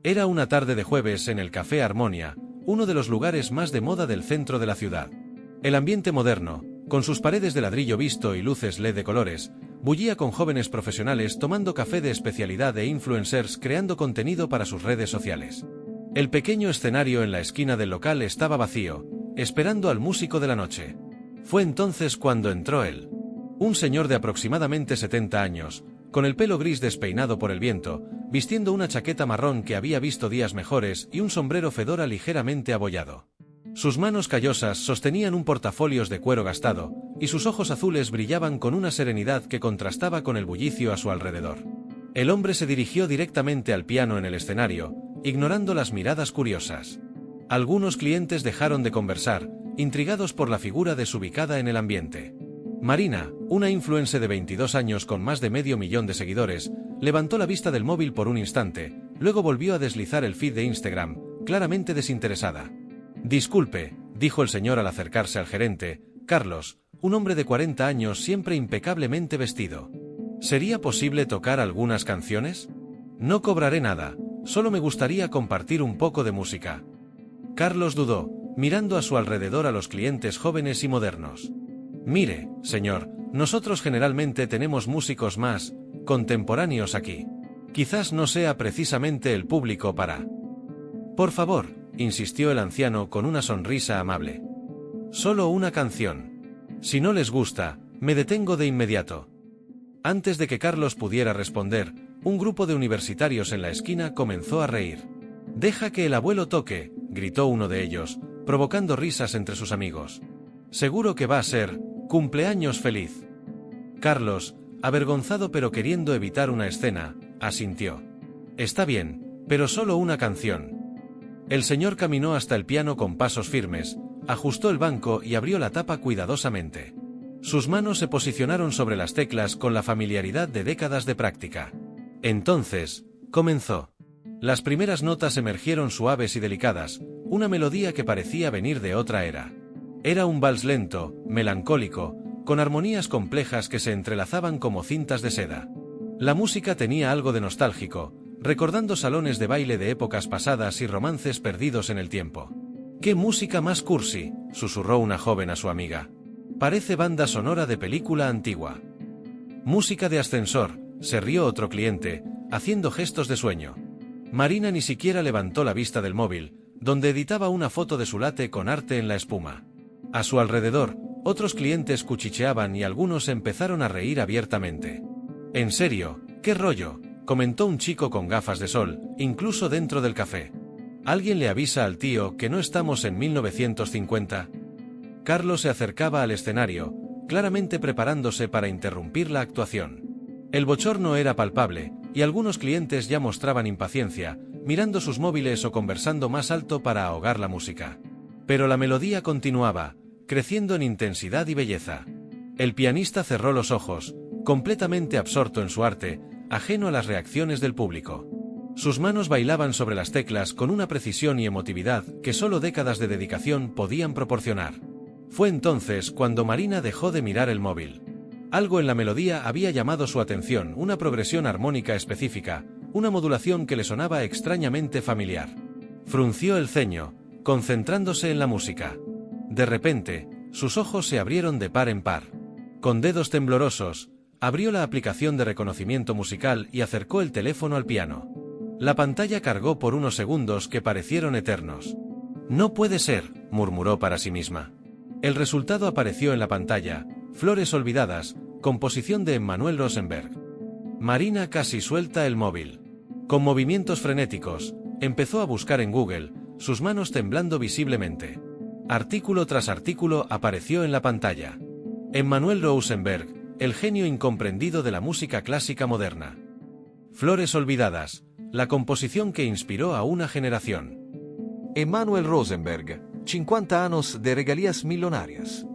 Era una tarde de jueves en el Café Armonia, uno de los lugares más de moda del centro de la ciudad. El ambiente moderno, con sus paredes de ladrillo visto y luces LED de colores, bullía con jóvenes profesionales tomando café de especialidad e influencers creando contenido para sus redes sociales. El pequeño escenario en la esquina del local estaba vacío, esperando al músico de la noche. Fue entonces cuando entró él. Un señor de aproximadamente 70 años, con el pelo gris despeinado por el viento, vistiendo una chaqueta marrón que había visto días mejores y un sombrero fedora ligeramente abollado. Sus manos callosas sostenían un portafolios de cuero gastado, y sus ojos azules brillaban con una serenidad que contrastaba con el bullicio a su alrededor. El hombre se dirigió directamente al piano en el escenario, ignorando las miradas curiosas. Algunos clientes dejaron de conversar, intrigados por la figura desubicada en el ambiente. Marina, una influencer de 22 años con más de 500.000 de seguidores, levantó la vista del móvil por un instante, luego volvió a deslizar el feed de Instagram, claramente desinteresada. «Disculpe», dijo el señor al acercarse al gerente, Carlos, un hombre de 40 años siempre impecablemente vestido. «¿Sería posible tocar algunas canciones? No cobraré nada, solo me gustaría compartir un poco de música». Carlos dudó, mirando a su alrededor a los clientes jóvenes y modernos. «Mire, señor, nosotros generalmente tenemos músicos más contemporáneos aquí. Quizás no sea precisamente el público para». «Por favor», insistió el anciano con una sonrisa amable. «Solo una canción. Si no les gusta, me detengo de inmediato». Antes de que Carlos pudiera responder, un grupo de universitarios en la esquina comenzó a reír. «Deja que el abuelo toque», gritó uno de ellos, provocando risas entre sus amigos. «Seguro que va a ser cumpleaños feliz». Carlos, avergonzado pero queriendo evitar una escena, asintió. «Está bien, pero solo una canción». El señor caminó hasta el piano con pasos firmes, ajustó el banco y abrió la tapa cuidadosamente. Sus manos se posicionaron sobre las teclas con la familiaridad de décadas de práctica. Entonces, comenzó. Las primeras notas emergieron suaves y delicadas, una melodía que parecía venir de otra era. Era un vals lento, melancólico, con armonías complejas que se entrelazaban como cintas de seda. La música tenía algo de nostálgico, recordando salones de baile de épocas pasadas y romances perdidos en el tiempo. «¡Qué música más cursi!», susurró una joven a su amiga. «Parece banda sonora de película antigua». «Música de ascensor», se rió otro cliente, haciendo gestos de sueño. Marina ni siquiera levantó la vista del móvil, donde editaba una foto de su latte con arte en la espuma. A su alrededor, otros clientes cuchicheaban y algunos empezaron a reír abiertamente. «En serio, ¿qué rollo?», comentó un chico con gafas de sol, incluso dentro del café. «¿Alguien le avisa al tío que no estamos en 1950? Carlos se acercaba al escenario, claramente preparándose para interrumpir la actuación. El bochorno era palpable, y algunos clientes ya mostraban impaciencia, mirando sus móviles o conversando más alto para ahogar la música. Pero la melodía continuaba, creciendo en intensidad y belleza. El pianista cerró los ojos, completamente absorto en su arte, ajeno a las reacciones del público. Sus manos bailaban sobre las teclas con una precisión y emotividad que solo décadas de dedicación podían proporcionar. Fue entonces cuando Marina dejó de mirar el móvil. Algo en la melodía había llamado su atención, una progresión armónica específica, una modulación que le sonaba extrañamente familiar. Frunció el ceño, concentrándose en la música. De repente, sus ojos se abrieron de par en par. Con dedos temblorosos, abrió la aplicación de reconocimiento musical y acercó el teléfono al piano. La pantalla cargó por unos segundos que parecieron eternos. «No puede ser», murmuró para sí misma. El resultado apareció en la pantalla: Flores olvidadas, composición de Emmanuel Rosenberg. Marina casi suelta el móvil. Con movimientos frenéticos, empezó a buscar en Google, sus manos temblando visiblemente. Artículo tras artículo apareció en la pantalla. Emmanuel Rosenberg, el genio incomprendido de la música clásica moderna. Flores olvidadas, la composición que inspiró a una generación. Emmanuel Rosenberg, 50 años de regalías millonarias.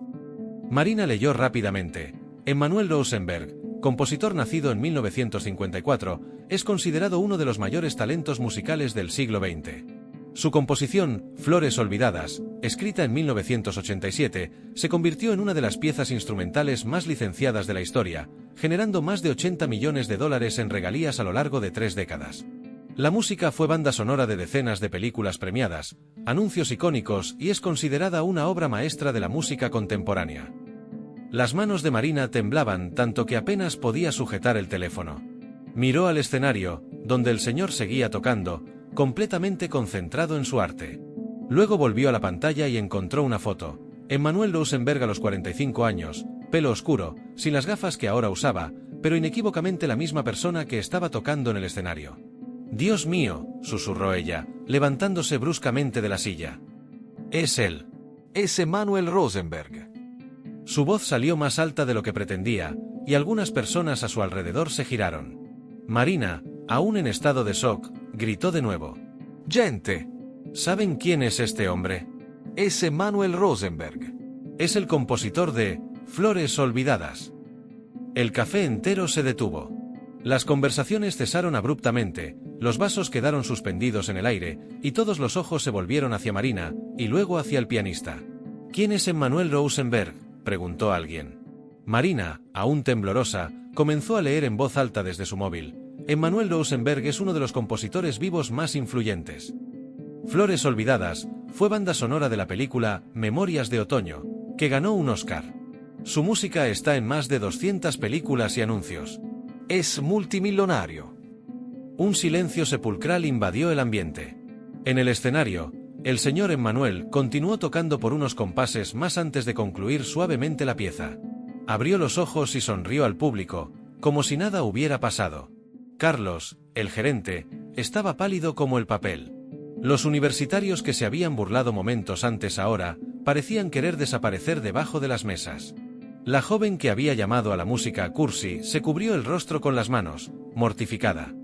Marina leyó rápidamente. Emmanuel Rosenberg, compositor nacido en 1954, es considerado uno de los mayores talentos musicales del siglo XX. Su composición, Flores olvidadas, escrita en 1987, se convirtió en una de las piezas instrumentales más licenciadas de la historia, generando más de $80 millones en regalías a lo largo de 3 décadas. La música fue banda sonora de decenas de películas premiadas, anuncios icónicos y es considerada una obra maestra de la música contemporánea. Las manos de Marina temblaban tanto que apenas podía sujetar el teléfono. Miró al escenario, donde el señor seguía tocando, completamente concentrado en su arte. Luego volvió a la pantalla y encontró una foto. Emmanuel Rosenberg a los 45 años, pelo oscuro, sin las gafas que ahora usaba, pero inequívocamente la misma persona que estaba tocando en el escenario. «Dios mío», susurró ella, levantándose bruscamente de la silla. «Es él». Es Emmanuel Rosenberg. Su voz salió más alta de lo que pretendía, y algunas personas a su alrededor se giraron. Marina, aún en estado de shock, gritó de nuevo. Gente, ¿saben quién es este hombre? es Emmanuel Rosenberg. Es el compositor de Flores Olvidadas. El café entero se detuvo. Las conversaciones cesaron abruptamente, los vasos quedaron suspendidos en el aire, y todos los ojos se volvieron hacia Marina, y luego hacia el pianista. ¿Quién es Emmanuel Rosenberg?, preguntó alguien. Marina, aún temblorosa, comenzó a leer en voz alta desde su móvil. Emmanuel Rosenberg es uno de los compositores vivos más influyentes. Flores Olvidadas fue banda sonora de la película Memorias de Otoño, que ganó un Oscar. Su música está en más de 200 películas y anuncios. Es multimillonario. Un silencio sepulcral invadió el ambiente. En el escenario, el señor Emmanuel continuó tocando por unos compases más antes de concluir suavemente la pieza. Abrió los ojos y sonrió al público, como si nada hubiera pasado. Carlos, el gerente, estaba pálido como el papel. Los universitarios que se habían burlado momentos antes ahora, parecían querer desaparecer debajo de las mesas. La joven que había llamado a la música cursi se cubrió el rostro con las manos, mortificada.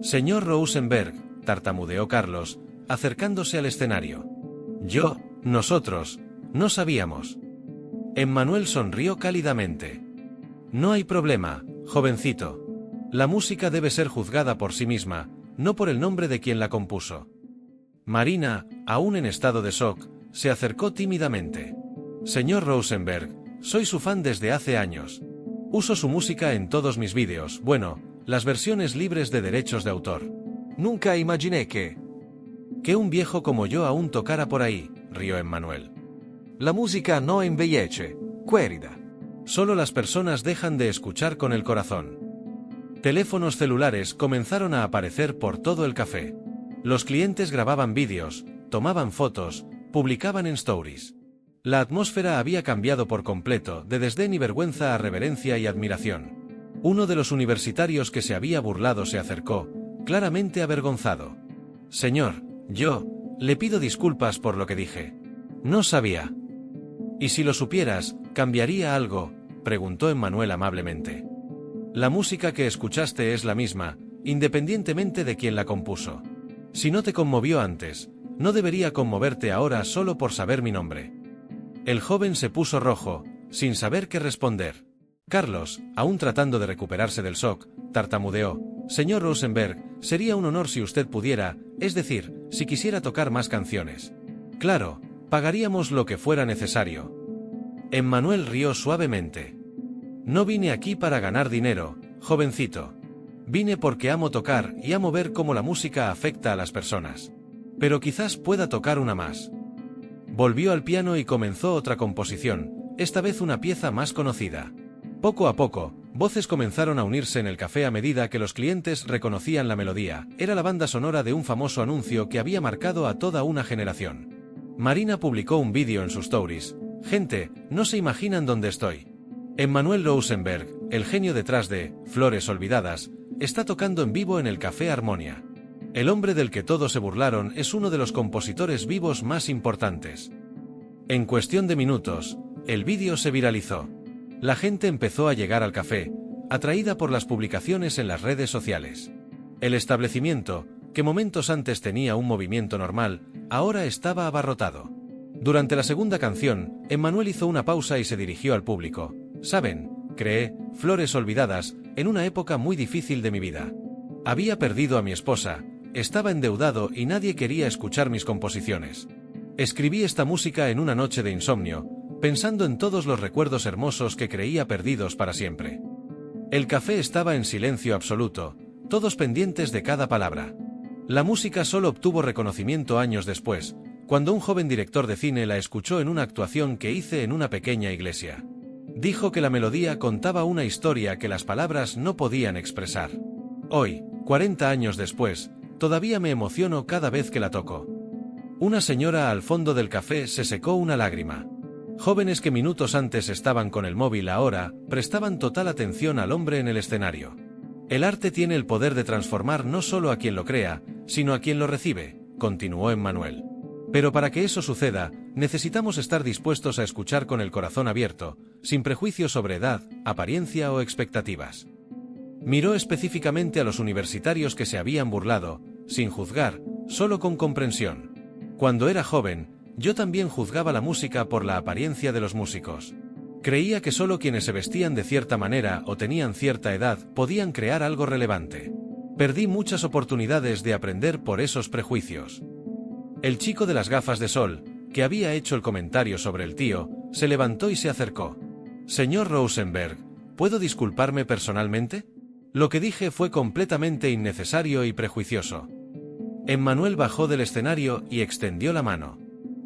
«Señor Rosenberg», tartamudeó Carlos, acercándose al escenario. Nosotros, no sabíamos». Emmanuel sonrió cálidamente. «No hay problema, jovencito. La música debe ser juzgada por sí misma, no por el nombre de quien la compuso». Marina, aún en estado de shock, se acercó tímidamente. «Señor Rosenberg, soy su fan desde hace años. Uso su música en todos mis vídeos, bueno, las versiones libres de derechos de autor». Nunca imaginé que un viejo como yo aún tocara por ahí, rió Emmanuel. La música no embellece, querida. Solo las personas dejan de escuchar con el corazón. Teléfonos celulares comenzaron a aparecer por todo el café. Los clientes grababan vídeos, tomaban fotos, publicaban en stories. La atmósfera había cambiado por completo, de desdén y vergüenza a reverencia y admiración. Uno de los universitarios que se había burlado se acercó, claramente avergonzado. «Señor, le pido disculpas por lo que dije. No sabía». «¿Y si lo supieras, cambiaría algo?», preguntó Emmanuel amablemente. «La música que escuchaste es la misma, independientemente de quién la compuso. Si no te conmovió antes, no debería conmoverte ahora solo por saber mi nombre». El joven se puso rojo, sin saber qué responder. Carlos, aún tratando de recuperarse del shock, tartamudeó. «Señor Rosenberg, sería un honor si usted pudiera, es decir, si quisiera tocar más canciones. Claro, pagaríamos lo que fuera necesario». Emmanuel rió suavemente. «No vine aquí para ganar dinero, jovencito. Vine porque amo tocar y amo ver cómo la música afecta a las personas. Pero quizás pueda tocar una más». Volvió al piano y comenzó otra composición, esta vez una pieza más conocida. Poco a poco, voces comenzaron a unirse en el café a medida que los clientes reconocían la melodía. Era la banda sonora de un famoso anuncio que había marcado a toda una generación. Marina publicó un vídeo en sus stories. «Gente, no se imaginan dónde estoy. Emmanuel Rosenberg, el genio detrás de Flores Olvidadas, está tocando en vivo en el Café Harmonia. El hombre del que todos se burlaron es uno de los compositores vivos más importantes». En cuestión de minutos, el vídeo se viralizó. La gente empezó a llegar al café, atraída por las publicaciones en las redes sociales. El establecimiento, que momentos antes tenía un movimiento normal, ahora estaba abarrotado. Durante la segunda canción, Emmanuel hizo una pausa y se dirigió al público. «Saben, creé Flores Olvidadas en una época muy difícil de mi vida. Había perdido a mi esposa, estaba endeudado y nadie quería escuchar mis composiciones. Escribí esta música en una noche de insomnio, pensando en todos los recuerdos hermosos que creía perdidos para siempre». El café estaba en silencio absoluto, todos pendientes de cada palabra. La música solo obtuvo reconocimiento años después, cuando un joven director de cine la escuchó en una actuación que hice en una pequeña iglesia. Dijo que la melodía contaba una historia que las palabras no podían expresar. Hoy, 40 años después, todavía me emociono cada vez que la toco. Una señora al fondo del café se secó una lágrima. Jóvenes que minutos antes estaban con el móvil ahora prestaban total atención al hombre en el escenario. El arte tiene el poder de transformar no solo a quien lo crea, sino a quien lo recibe, continuó Emmanuel. Pero para que eso suceda, necesitamos estar dispuestos a escuchar con el corazón abierto, sin prejuicios sobre edad, apariencia o expectativas. Miró específicamente a los universitarios que se habían burlado, sin juzgar, solo con comprensión. Cuando era joven, yo también juzgaba la música por la apariencia de los músicos. Creía que solo quienes se vestían de cierta manera o tenían cierta edad podían crear algo relevante. Perdí muchas oportunidades de aprender por esos prejuicios. El chico de las gafas de sol, que había hecho el comentario sobre el tío, se levantó y se acercó. «Señor Rosenberg, ¿puedo disculparme personalmente? Lo que dije fue completamente innecesario y prejuicioso». Emmanuel bajó del escenario y extendió la mano.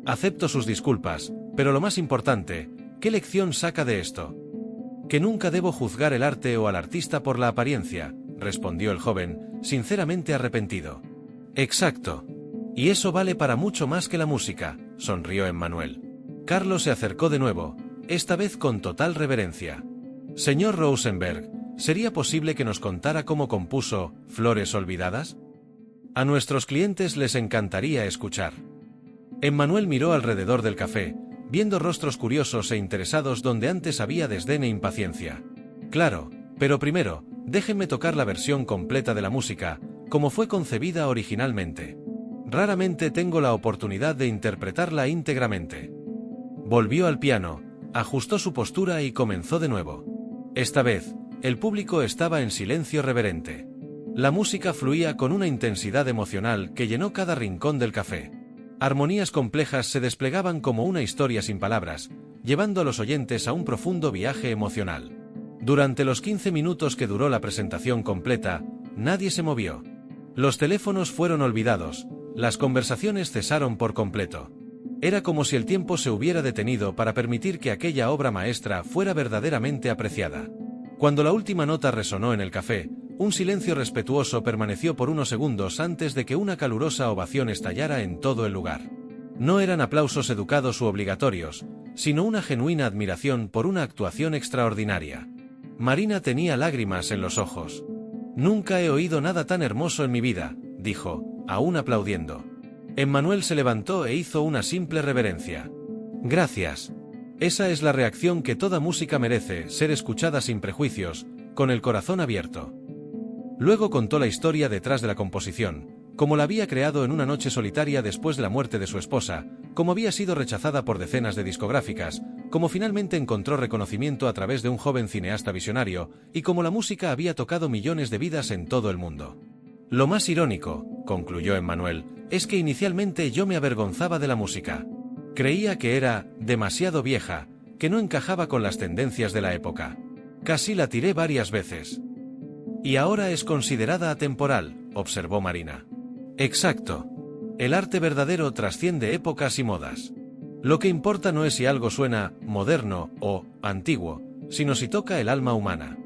«Acepto sus disculpas, pero lo más importante, ¿qué lección saca de esto?» «Que nunca debo juzgar el arte o al artista por la apariencia», respondió el joven, sinceramente arrepentido. «Exacto. Y eso vale para mucho más que la música», sonrió Emmanuel. Carlos se acercó de nuevo, esta vez con total reverencia. «Señor Rosenberg, ¿sería posible que nos contara cómo compuso Flores Olvidadas? A nuestros clientes les encantaría escuchar». Emmanuel miró alrededor del café, viendo rostros curiosos e interesados donde antes había desdén e impaciencia. «Claro, pero primero, déjenme tocar la versión completa de la música, como fue concebida originalmente. Raramente tengo la oportunidad de interpretarla íntegramente». Volvió al piano, ajustó su postura y comenzó de nuevo. Esta vez, el público estaba en silencio reverente. La música fluía con una intensidad emocional que llenó cada rincón del café. Armonías complejas se desplegaban como una historia sin palabras, llevando a los oyentes a un profundo viaje emocional. Durante los 15 minutos que duró la presentación completa, nadie se movió. Los teléfonos fueron olvidados, las conversaciones cesaron por completo. Era como si el tiempo se hubiera detenido para permitir que aquella obra maestra fuera verdaderamente apreciada. Cuando la última nota resonó en el café, un silencio respetuoso permaneció por unos segundos antes de que una calurosa ovación estallara en todo el lugar. No eran aplausos educados u obligatorios, sino una genuina admiración por una actuación extraordinaria. Marina tenía lágrimas en los ojos. «Nunca he oído nada tan hermoso en mi vida», dijo, aún aplaudiendo. Emmanuel se levantó e hizo una simple reverencia. «Gracias. Esa es la reacción que toda música merece, ser escuchada sin prejuicios, con el corazón abierto». Luego contó la historia detrás de la composición, cómo la había creado en una noche solitaria después de la muerte de su esposa, cómo había sido rechazada por decenas de discográficas, cómo finalmente encontró reconocimiento a través de un joven cineasta visionario, y cómo la música había tocado millones de vidas en todo el mundo. «Lo más irónico», concluyó Emmanuel, «es que inicialmente yo me avergonzaba de la música. Creía que era demasiado vieja, que no encajaba con las tendencias de la época. Casi la tiré varias veces». «Y ahora es considerada atemporal», observó Marina. «Exacto. El arte verdadero trasciende épocas y modas. Lo que importa no es si algo suena moderno o antiguo, sino si toca el alma humana».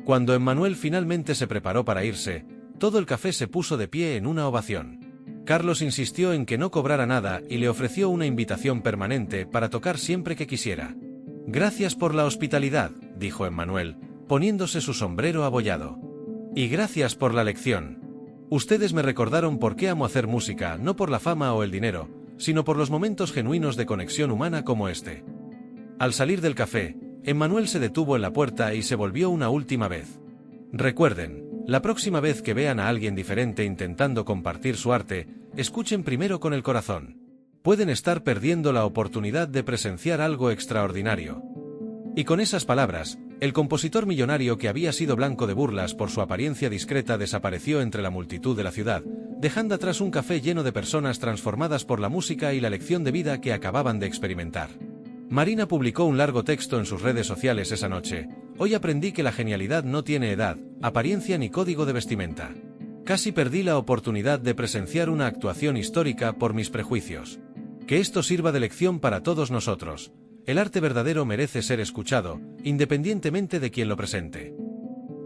Cuando Emmanuel finalmente se preparó para irse, todo el café se puso de pie en una ovación. Carlos insistió en que no cobrara nada y le ofreció una invitación permanente para tocar siempre que quisiera. «Gracias por la hospitalidad», dijo Emmanuel, poniéndose su sombrero abollado. «Y gracias por la lección. Ustedes me recordaron por qué amo hacer música, no por la fama o el dinero, sino por los momentos genuinos de conexión humana como este». Al salir del café, Emmanuel se detuvo en la puerta y se volvió una última vez. «Recuerden, la próxima vez que vean a alguien diferente intentando compartir su arte, escuchen primero con el corazón. Pueden estar perdiendo la oportunidad de presenciar algo extraordinario». Y con esas palabras, el compositor millonario que había sido blanco de burlas por su apariencia discreta desapareció entre la multitud de la ciudad, dejando atrás un café lleno de personas transformadas por la música y la lección de vida que acababan de experimentar. Marina publicó un largo texto en sus redes sociales esa noche. «Hoy aprendí que la genialidad no tiene edad, apariencia ni código de vestimenta. Casi perdí la oportunidad de presenciar una actuación histórica por mis prejuicios. Que esto sirva de lección para todos nosotros. El arte verdadero merece ser escuchado, independientemente de quien lo presente.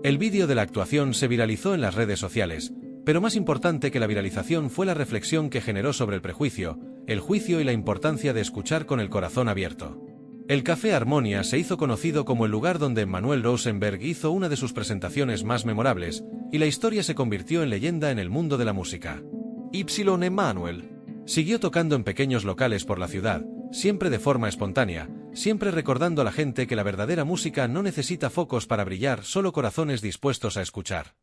El vídeo de la actuación se viralizó en las redes sociales, pero más importante que la viralización fue la reflexión que generó sobre el prejuicio, el juicio y la importancia de escuchar con el corazón abierto. El Café Harmonia se hizo conocido como el lugar donde Emmanuel Rosenberg hizo una de sus presentaciones más memorables, y la historia se convirtió en leyenda en el mundo de la música. Y. Emmanuel siguió tocando en pequeños locales por la ciudad, siempre de forma espontánea, siempre recordando a la gente que la verdadera música no necesita focos para brillar, solo corazones dispuestos a escuchar.